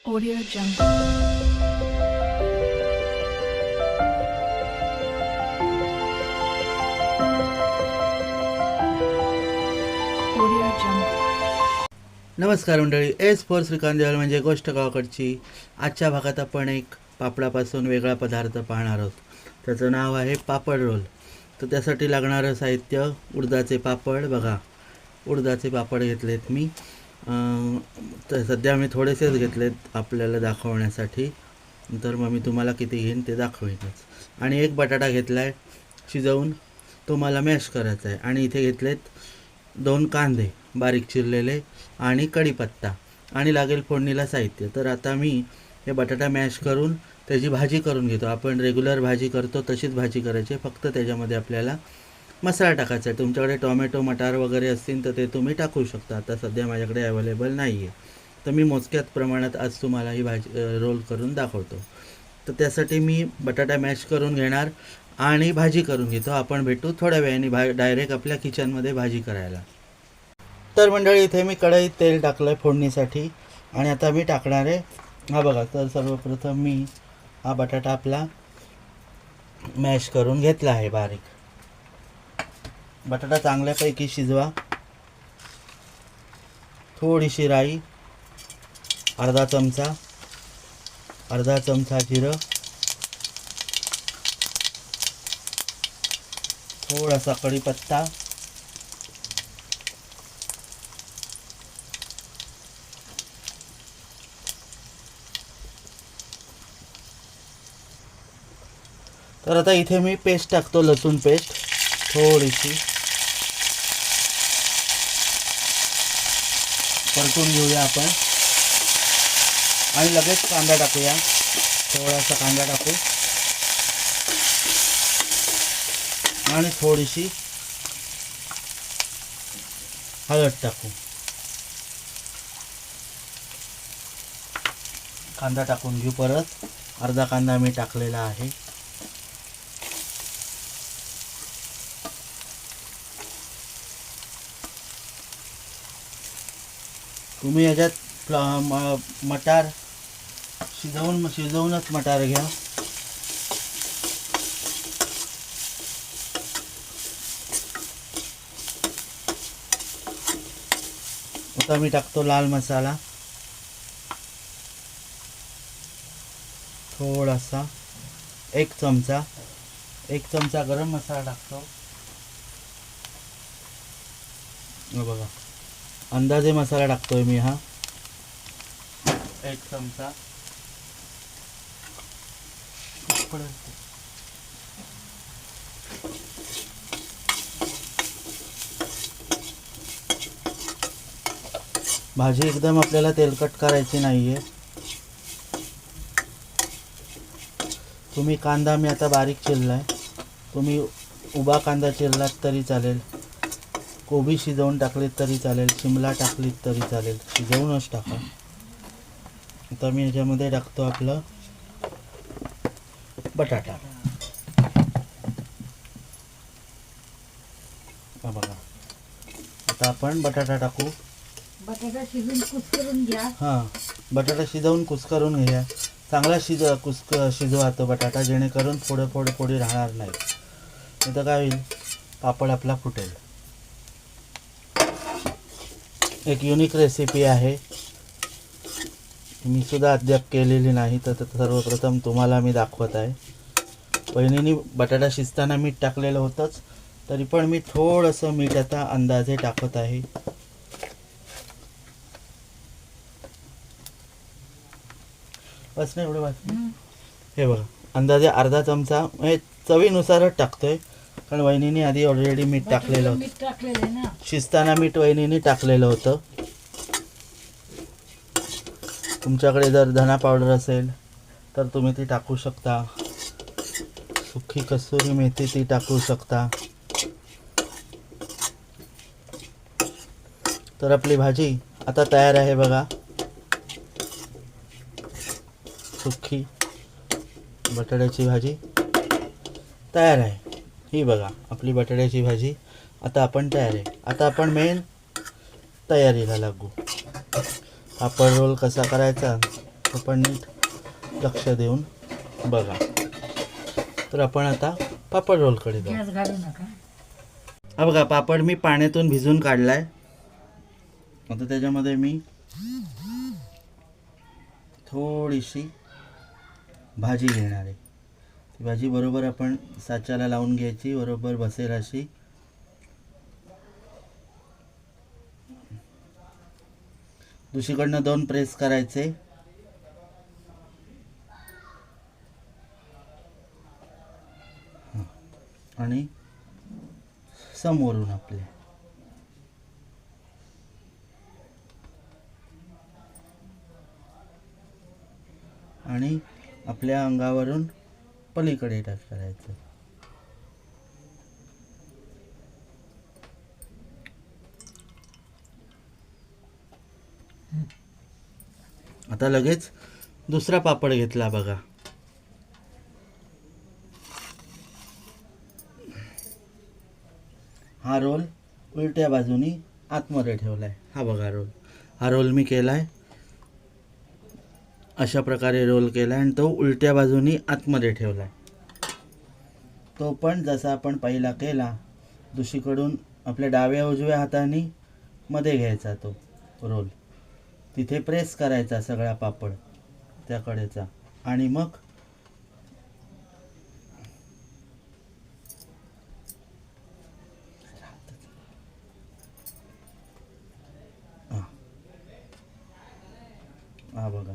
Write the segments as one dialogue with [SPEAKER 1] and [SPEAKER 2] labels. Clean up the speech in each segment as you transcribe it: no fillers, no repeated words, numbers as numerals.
[SPEAKER 1] Audio Jungle. Audio Jungle.
[SPEAKER 2] नमस्कार मंडळी, S four Shrikant देवाल म्हणजे गोष्ट गावाकडची. आजच्या भागात आपण एक पापडापासून वेगळा पदार्थ पाहणार आहोत. त्याचं नाव आहे पापड रोल. तर त्यासाठी लागणारं साहित्य उडदाचे पापड. बघा, उडदाचे पापड घेतलेत मी. तर सध्या मी थोडेसेच घेतलेत आपल्याला दाखवण्यासाठी, तर मग मी तुम्हाला किती घेईन ते दाखवेनच. आणि एक बटाटा घेतला आहे शिजवून, तो मला मॅश करायचा आहे. आणि इथे घेतलेत 2 कांदे बारीक चिरलेले आणि कढीपत्ता आणि लागेल फोडणीला साहित्य. तर आता मी हे बटाटा मॅश करून त्याची भाजी करून घेतो. आपण रेग्युलर भाजी करतो तशीच भाजी करायची, फक्त त्याच्यामध्ये आपल्याला मसाला टाकायचा आहे. तुमच्याकडे टोमॅटो मटार वगैरे असतील तर ते तुम्ही टाकू शकता. आता सध्या माझ्याकडे अवेलेबल नाही आहे, तर मी मोजक्यात प्रमाणात आज तुम्हाला ही भाजी रोल करून दाखवतो. तर त्यासाठी मी बटाटा मॅश करून घेणार आणि भाजी करून घेतो. आपण भेटू थोड्या वेळाने डायरेक्ट आपल्या किचनमध्ये भाजी करायला. तर मंडळी, इथे मी कढईत तेल टाकलं आहे फोडणीसाठी आणि आता मी टाकणार आहे हा बघा. तर सर्वप्रथम मी हा बटाटा आपला मॅश करून घेतला आहे बारीक. बटाटा चांगल्यापैकी शिजवा. थोडीशी राई, अर्धा चमचा जिरं, थोडासा कढीपत्ता, तर आता इथे मी पेस्ट टाकतो, लसूण पेस्ट थोडीशी परतून घेऊया आपण. आणि लगेच कांदा टाकूया. थोडासा कांदा टाकू आणि थोडीशी हळद टाकू. कांदा टाकून घेऊ परत. अर्धा कांदा मी टाकलेला आहे. तुम्ही याच्यात मटार शिजवूनच मटार घ्या. आता मी टाकतो लाल मसाला थोडासा, एक चमचा गरम मसाला टाकतो. बघा, अंदाजे मसाला टाकतोय मी हा, 1 चमचा. भाजी एकदम आपल्याला तेलकट करायची नाहीये. तुम्ही कांदा मी आता बारीक चिरलाय, तुम्ही उभा कांदा चिरलात तरी चालेल, कोबी शिजवून टाकलीत तरी चालेल, शिमला टाकलीत तरी चालेल, शिजवूनच टाका. आता मी याच्यामध्ये टाकतो आपलं बटाटा. हा बघा, आता आपण बटाटा टाकू.
[SPEAKER 1] बटाटा शिजून कुस्करून घ्या.
[SPEAKER 2] हां, बटाटा शिजवून कुस्करून घ्या. चांगला शिजवा तो बटाटा, जेणेकरून फोडी राहणार नाही. नाही तर काय होईल, पापड आपला फुटेल. एक युनिक रेसिपी आहे, मी सुद्धा अद्याप केलेली नाही, तर सर्वप्रथम तुम्हाला मी दाखवत आहे. बहिणीने बटाटा शिजताना मीठ टाकलेलं होतंच, तरी पण मी थोडंसं मीठ आता अंदाजे टाकत आहे. बस नाही एवढं वाटतं. हे बघा, अंदाजे अर्धा चमचा, म्हणजे चवीनुसारच टाकतोय, कारण वहिनीने आधी ऑलरेडी मीठ टाकलेलं होतं.
[SPEAKER 1] मीठ टाकलेलं ना.
[SPEAKER 2] शिजताना मीठ वहिनीने टाकलेलं होतं. तुमच्याकडे जर धना पावडर असेल तर तुम्ही ती टाकू शकता. सुकी कसुरी मेथी ती टाकू शकता. तर आपली भाजी आता तयार आहे बघा. सुकी बटाट्याची भाजी तयार आहे. ही बघा आपली बटाट्याची भाजी आता आपण तयार आहे. आता आपण मेन तयारीला लागू. पापड रोल कसा करायचा आपण नीट लक्ष देऊन बघा. तर आपण आता पापड रोलकडे जाऊ.
[SPEAKER 1] गॅस घालू नका.
[SPEAKER 2] हा बघा, पापड मी पाण्यातून भिजून काढलाय. आता त्याच्यामध्ये मी थोडीशी भाजी घेणार आहे. ती भाजी बरोबर आपण साच्याला लावून घ्यायची, बरोबर बसेल अशी. दुसरीकडनं 2 प्रेस करायचे. आणि समोरून आपले आणि आपल्या अंगावरून पलीकडे टच करायचं. आता लगेच दुसरा पापड घेतला बघा. हा रोल उलट्या बाजूनी आतमध्ये ठेवलाय. हा बघा रोल. हा रोल मी केलाय. अशा प्रकारे रोल केलाय आणि तो उलट्या बाजूनी आतमध्ये ठेवलाय. तो पण जसा आपण पहिला केला, दुसरीकडून आपल्या डाव्या उजव्या हाताने मध्ये घ्यायचा तो रोल. तिथे प्रेस करायचा सगळा पापड त्याकडेचा आणि मग हा बघा.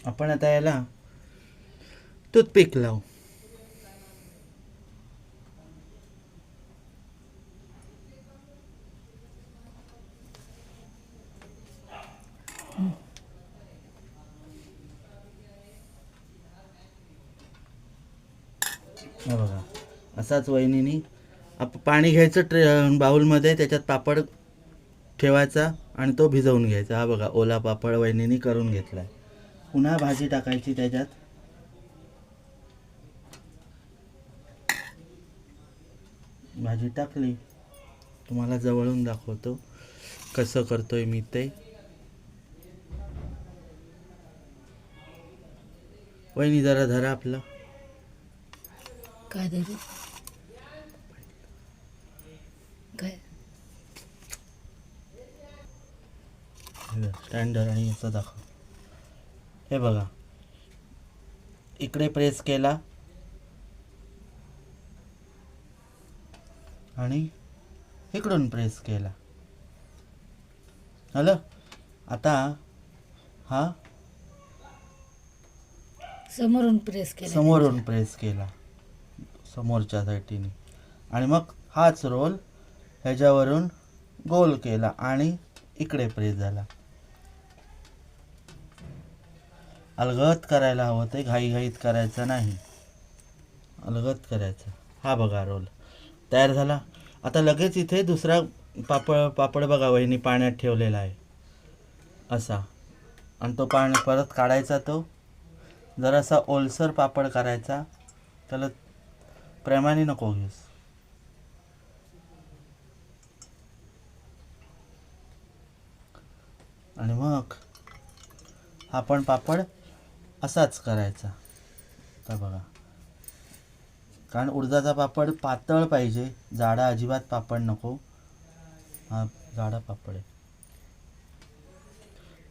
[SPEAKER 2] आपण आता याला टूथपिक लावू. हा बघा, असाच वहिनीनी पाणी घ्यायचं बाउलमध्ये, त्याच्यात पापड ठेवायचा आणि तो भिजवून घ्यायचा. हा बघा, ओला पापड वहिनीनी करून घेतलाय. पुन्हा भाजी टाकायची त्याच्यात. भाजी टाकली. तुम्हाला जवळून दाखवतो कसं करतोय मी ते. वहिनी जरा धरा आपलं.
[SPEAKER 1] काय धरू? काय
[SPEAKER 2] स्टँडर आणि असं दाखव. हे बघा, इकडे प्रेस केला आणि इकडून प्रेस केला. हॅलो, आता हा
[SPEAKER 1] समोरून प्रेस केला.
[SPEAKER 2] समोरून प्रेस केला समोरच्या साईडीने आणि मग हाच रोल ह्याच्यावरून गोल केला आणि इकडे प्रेस झाला. अलगद करायला हवं, ते घाईघाईत करायचं नाही, अलगद करायचं. हा बघा रोल तयार झाला. आता लगेच इथे दुसरा पापड बघा वहिनी पाण्यात ठेवलेला आहे असा, आणि तो पाणी परत काढायचा. तो जरासा ओलसर पापड करायचा, त्याला प्रेमाने नको घेऊस. आणि मग आपण पापड असाच करायचा. तर बघा, कारण उडदाचा पापड पातळ पाहिजे, जाडा अजिबात पापड नको. हा जाडा पापड आहे.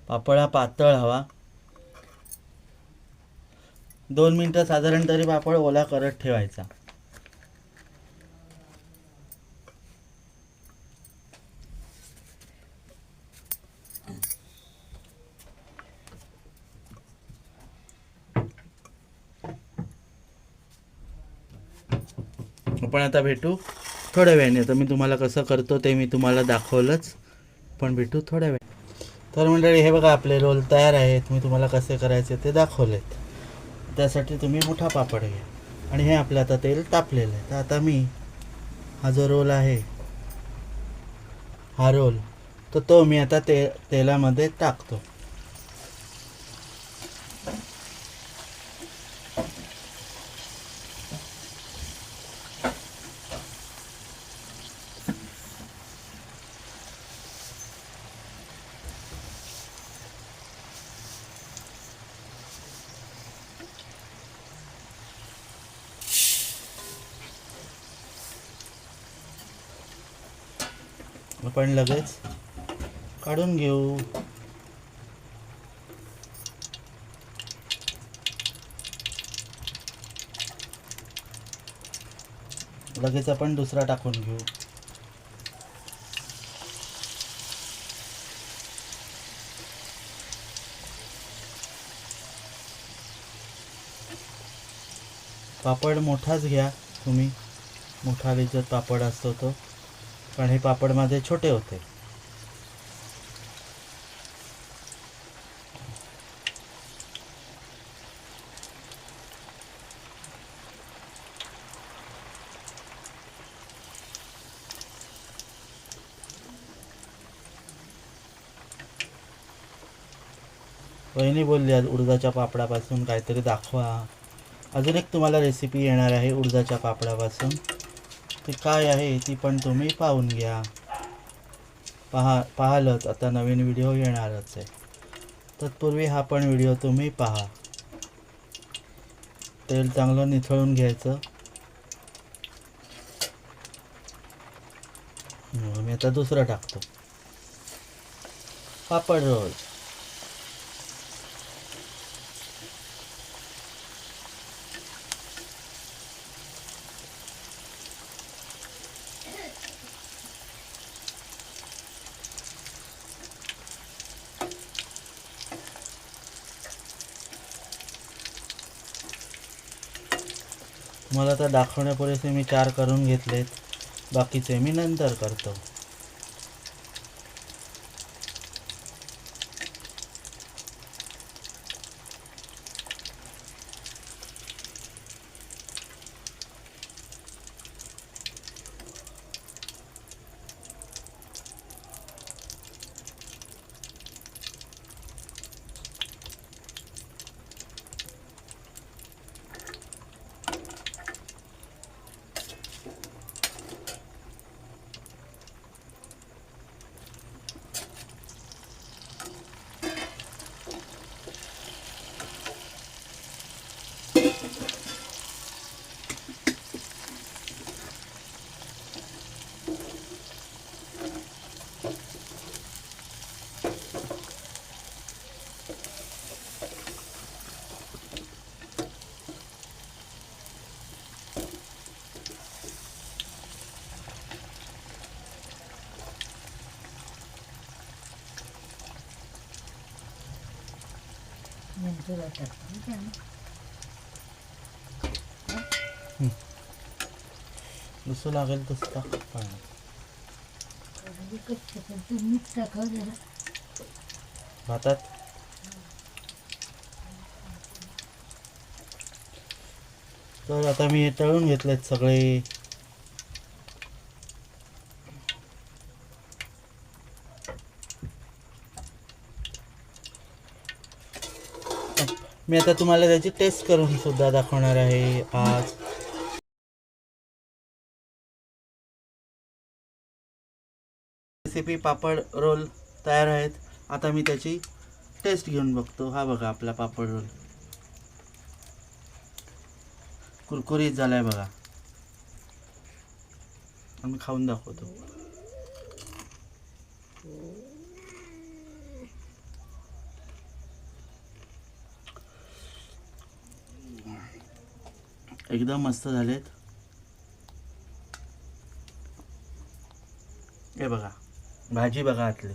[SPEAKER 2] पापड हा पातळ हवा. 2 मिनटं साधारण तरी पापड ओला करत ठेवायचा. आपण आता भेटू थोड्या वेळाने. तर मी तुम्हाला कसं करतो ते मी तुम्हाला दाखवलंच, पण भेटू थोड्या वेळ. तर मंडळी, हे बघा आपले रोल तयार आहेत. मी तुम्हाला कसे करायचे ते दाखवलेत. त्यासाठी तुम्ही मोठा पापड घ्या आणि हे आपलं आता तेल तापलेलं आहे. तर आता मी हा जो रोल आहे, हा रोल, तर तो मी आता तेलामध्ये टाकतो. आपण लगेच काढून घेऊ. लगेच आपण दुसरा टाकून घेऊ. पापड मोठाच घ्या तुम्ही, मोठा लिज्जत पापड असतो तो, कारण हे पापड माझे छोटे होते. वहिनी बोलली आज उडदाच्या पापडापासून काहीतरी दाखवा. अजून एक तुम्हाला रेसिपी येणार आहे उडदाच्या पापडापासून. ती काय आहे ती पण तुम्ही पाहून घ्या. पाहालच आता नवीन व्हिडिओ येणारच आहे. तत्पूर्वी हा पण व्हिडिओ तुम्ही पहा. तेल चांगलं निथळून घ्यायचं. मी आता दुसरं टाकतो. पापड रोल. मला तर दाखवण्यापुरेसे मी 4 करून घेतलेत, बाकीचे मी नंतर करतो.
[SPEAKER 1] नंतर टाकतो काय
[SPEAKER 2] जसं लागेल तसं टाक पाणी.
[SPEAKER 1] कच्चं पण तू मीठ टाकाव जरा.
[SPEAKER 2] भातात तर आता मी हे तळून घेतलेत सगळे. मी आता तुम्हाला त्याची टेस्ट करून सुद्धा दाखवणार आहे आज. रेसिपी पापड रोल तयार आहेत. आता मी त्याची टेस्ट घेऊन बघतो. हा बघा आपला पापड रोल कुरकुरीत झालाय बघा. आम्ही खाऊन दाखवतो. एकदम मस्त झालेत. हे बघा भाजी बघा आतली.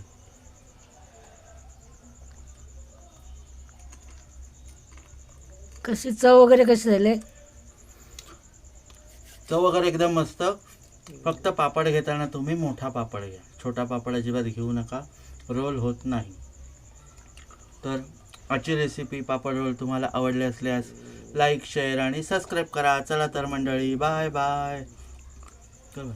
[SPEAKER 1] कशी चव वगैरे कशी झाले?
[SPEAKER 2] चव वगैरे एकदम मस्त. फक्त पापड घेताना तुम्ही मोठा पापड घ्या, छोटा पापड अजिबात घेऊ नका, रोल होत नाही. तर आजची रेसिपी पापड रोल तुम्हाला आवडले असल्यास लाईक शेअर आणि सबस्क्राईब करा. चला तर मंडळी, बाय बाय. चला.